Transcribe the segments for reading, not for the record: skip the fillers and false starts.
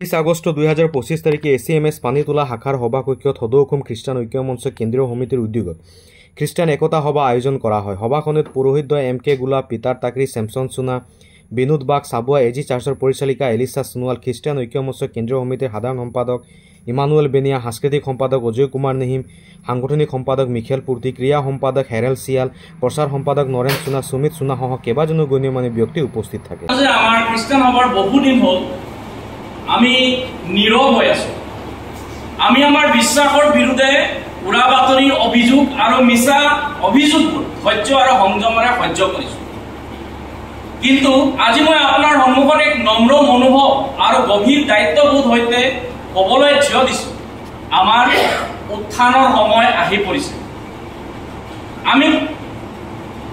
30 আগস্ট 2025 তাৰিখে এসিএমএস পানীতোলা শাখাৰ সভাকক্ষত সদৌ অসম খ্ৰীষ্টান ঐক্য মঞ্চ কেন্দ্ৰীয় সমিতিৰ উদ্যোগত খ্ৰীষ্টান একতা সভা আয়োজন করা হয়। সভাখনত পুরোহিত MK গুলা, পিতার তাকরি, স্যামসন সোনা, বিনোদ বাগ, সাবুয়া এজি চার্চর পরিচালিকা এলিসা সোনোয়াল, খ্ৰীষ্টান ঐক্য মঞ্চ কেন্দ্রীয় সমিতির সাধারণ সম্পাদক ইমানুয়েল বেনিয়া, সাংস্কৃতিক সম্পাদক অজয় কুমার নেহিম, সাংগঠনিক সম্পাদক মিখেল পূর্তি, ক্রিয়া সম্পাদক হেরেল সিয়াল, প্রচার সম্পাদক নরেন সোনা, সুমিত সোনা সহ কেবাজনো গণ্যমান্য ব্যক্তি উপস্থিত থাকে। আমার খ্ৰীষ্টান সভাৰ বহুদিন হল আমি নীৰব হয়ে আছো। আমি আমাৰ বিশ্বাসেৰ বিৰুদ্ধে উড়া বাতৰি অভিযোগ আৰ মিছা অভিযোগবোৰ সহ্য আৰ সংযমেৰে সহ্য কৰিছো। কিন্তু আজি মই আপনাৰ সন্মুখত এক নম্ৰ মনোভাব আৰ গভীৰ দায়িত্ববোধ সৈতে কবলৈ থিয় দিছো। আমাৰ উত্থানৰ সময় আহি পৰিছে। আমি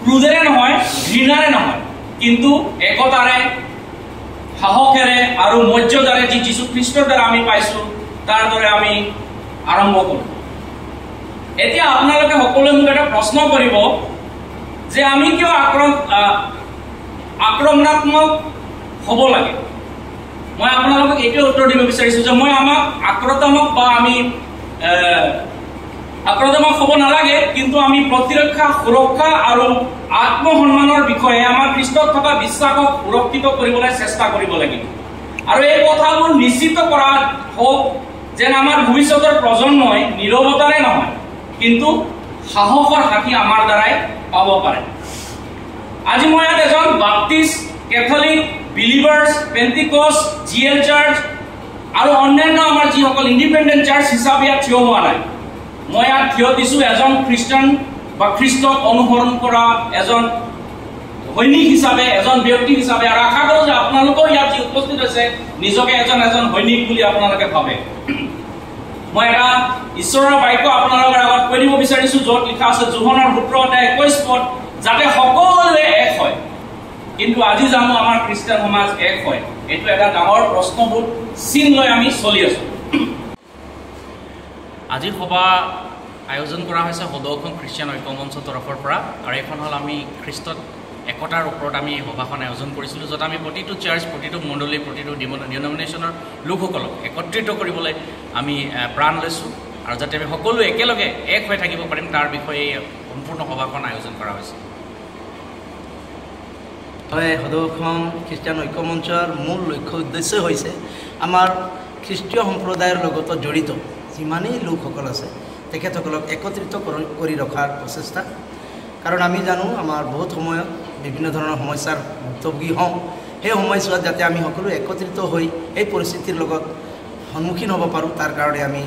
ক্ৰোধেৰে নহয়, ঘৃণাৰে নহয়, কিন্তু একতাৰে, সাহসেৰে আৰু মৰ্যাদাৰে যি যীশু খ্ৰীষ্টৰ দ্বাৰা আমি পাইছো তাৰ দৰে আমি আৰম্ভ কৰোঁ। এতিয়া আপোনালোকে সকলোৱে মোক এটা প্ৰশ্ন কৰিব যে আমি কিয় আক্ৰমণাত্মক হ'ব লাগে। মই আপোনালোকক এইটোৱে উত্তৰ দিব বিচাৰিছো যে মই আমাক আক্ৰমণাত্মক বা আমি আক্ৰমণাত্মক হ'ব নালাগে, কিন্তু আমি প্ৰতিৰক্ষা, সুৰক্ষা আৰু আত্মসন্মানৰ বিষয়ে আমাৰ খ্ৰীষ্টত থকা বিশ্বাসক সুৰক্ষিত কৰিবলৈ চেষ্টা কৰিব লাগিব। আৰু এই কথাবোৰ নিশ্চিত কৰা হোক যেন আমাৰ ভৱিষ্যতৰ প্ৰজন্মই নীৰৱতাৰে নহয় কিন্তু সাহসৰ সাক্ষী আমাৰ দ্বাৰাই পাব পাৰে। আজি মই ইয়াত এজন Baptist, Catholic, believers, Pentecost, GL church আৰু অন্যান্য আমাৰ যিসকল ইণ্ডিপেণ্ডেণ্ট চাৰ্চ হিচাপে ইয়াত থিয় হোৱা নাই। মই ইয়াত থিয় দিছো এজন খ্ৰীষ্টান বা খ্ৰীষ্টক অনুসৰণ কৰা এজন সৈনিক হিচাপে, এজন ব্যক্তি হিচাপে। আৰু আশা কৰোঁ যে আপোনালোকৰ ইয়াত যি উপস্থিত হৈছে নিজকে এজন সৈনিক বুলি আপোনালোকে ভাবে। মই এটা ঈশ্বৰৰ বাক্য আপোনালোকৰ আগত কৈ দিব বিচাৰিছো, য'ত লিখা আছে যোহনৰ 17:21 যাতে সকলোৱে এক হয়। কিন্তু আজি জানো আমাৰ খ্ৰীষ্টান সমাজ এক হয়? এইটো এটা ডাঙৰ প্ৰশ্নবোধ চিন লৈ আমি চলি আছো। আজি সভা আয়োজন কৰা হৈছে সদৌ অসম খ্ৰীষ্টান ঐক্য মঞ্চৰ তৰফৰ পৰা। আৰু এইখন হ'ল আমি খ্ৰীষ্টত একতাৰ ওপৰত আমি সভাখন আয়োজন কৰিছিলোঁ, য'ত আমি প্ৰতিটো চাৰ্চ, প্ৰতিটো মণ্ডলী, প্ৰতিটো ডিনমিনেশ্যনৰ লোকসকলক একত্ৰিত কৰিবলৈ আমি প্ৰাণ লৈছোঁ। আৰু যাতে আমি সকলোৱে একেলগে এক হৈ থাকিব পাৰিম তাৰ বিষয়ে সম্পূৰ্ণ সভাখন আয়োজন কৰা হৈছে। হয়, সদৌ অসম খ্ৰীষ্টান ঐক্য মঞ্চৰ মূল লক্ষ্য উদ্দেশ্য হৈছে আমাৰ খ্ৰীষ্টীয় সম্প্ৰদায়ৰ লগত জড়িত যিমানেই লোকসকল আছে তেখেতসকলক একত্ৰিত কৰি ৰখাৰ প্ৰচেষ্টা। কাৰণ আমি জানো আমাৰ বহুত সময়ত বিভিন্ন ধৰণৰ সমস্যাৰ ভুক্তভোগী হওঁ। সেই সময়ছোৱাত যাতে আমি সকলো একত্ৰিত হৈ এই পৰিস্থিতিৰ লগত সন্মুখীন হ'ব পাৰোঁ তাৰ কাৰণে আমি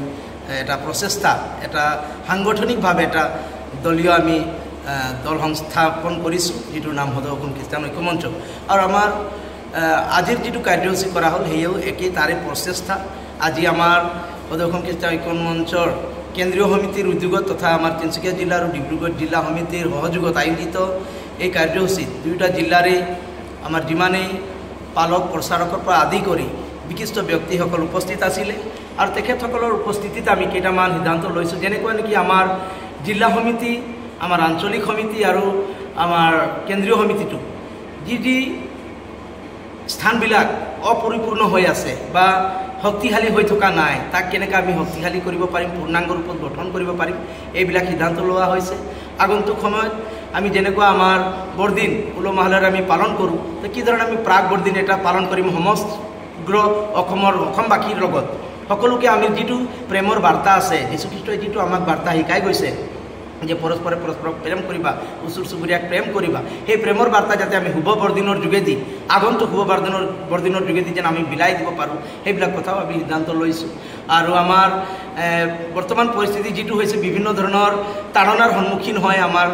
এটা প্ৰচেষ্টা, এটা সাংগঠনিকভাৱে এটা দলীয় আমি দল সংস্থাপন কৰিছোঁ, যিটোৰ নাম সদৌ অসম খ্ৰীষ্টান ঐক্য মঞ্চ। আৰু আমাৰ আজিৰ যিটো কাৰ্যসূচী কৰা হ'ল সেয়াও একেই, তাৰে প্ৰচেষ্টা। আজি আমাৰ সদৌ অসম খ্ৰীষ্টান ঐক্য মঞ্চৰ কেন্দ্ৰীয় সমিতিৰ উদ্যোগত তথা আমাৰ তিনিচুকীয়া জিলা আৰু ডিব্ৰুগড় জিলা সমিতিৰ সহযোগত আয়োজিত এই কাৰ্যসূচীত দুয়োটা জিলাৰে আমাৰ যিমানেই পালক, প্ৰচাৰকৰ পৰা আদি কৰি বিশিষ্ট ব্যক্তিসকল উপস্থিত আছিলে। আৰু তেখেতসকলৰ উপস্থিতিত আমি কেইটামান সিদ্ধান্ত লৈছোঁ, যেনেকুৱা নেকি আমাৰ জিলা সমিতি, আমাৰ আঞ্চলিক সমিতি আৰু আমাৰ কেন্দ্ৰীয় সমিতিটো যি স্থানবিলাক অপৰিপূৰ্ণ হৈ আছে বা শক্তিশালী হৈ থকা নাই, তাক কেনেকৈ আমি শক্তিশালী কৰিব পাৰিম, পূৰ্ণাংগ ৰূপত গঠন কৰিব পাৰিম, এইবিলাক সিদ্ধান্ত লোৱা হৈছে। আগন্তুক সময়ত আমি যেনেকুৱা আমাৰ বৰদিন উলহ মাহলেৰে আমি পালন কৰোঁ, তো কি ধৰণে আমি প্ৰাক বৰদিন এটা পালন কৰিম সমগ্ৰ অসমবাসীৰ লগত। সকলোকে আমি যিটো প্ৰেমৰ বাৰ্তা আছে, যীশুখ্ৰীষ্টই যিটো আমাক বাৰ্তা শিকাই গৈছে যে পৰস্পৰে পৰস্পৰক প্ৰেম কৰিবা, ওচৰ চুবুৰীয়াক প্ৰেম কৰিবা, সেই প্ৰেমৰ বাৰ্তা যাতে আমি শুভ বৰদিনৰ যোগেদি, আগন্তুক শুভ বৰদিনৰ যোগেদি যেন আমি বিলাই দিব পাৰোঁ, সেইবিলাক কথাও আমি সিদ্ধান্ত লৈছোঁ। আৰু আমাৰ বৰ্তমান পৰিস্থিতি যিটো হৈছে, বিভিন্ন ধৰণৰ তাৰণাৰ সন্মুখীন হয় আমাৰ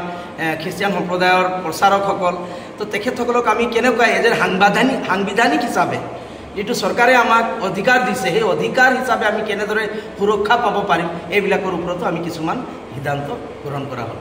খ্ৰীষ্টিয়ান সম্প্ৰদায়ৰ প্ৰচাৰকসকল। তো তেখেতসকলক আমি কেনেকুৱা এজন সাংবিধানিক হিচাপে যিটো চৰকাৰে আমাক অধিকাৰ দিছে, সেই অধিকাৰ হিচাপে আমি কেনেদৰে সুৰক্ষা পাব পাৰিম, এইবিলাকৰ ওপৰতো আমি কিছুমান সিদ্ধান্ত গ্ৰহণ কৰা হ'ল।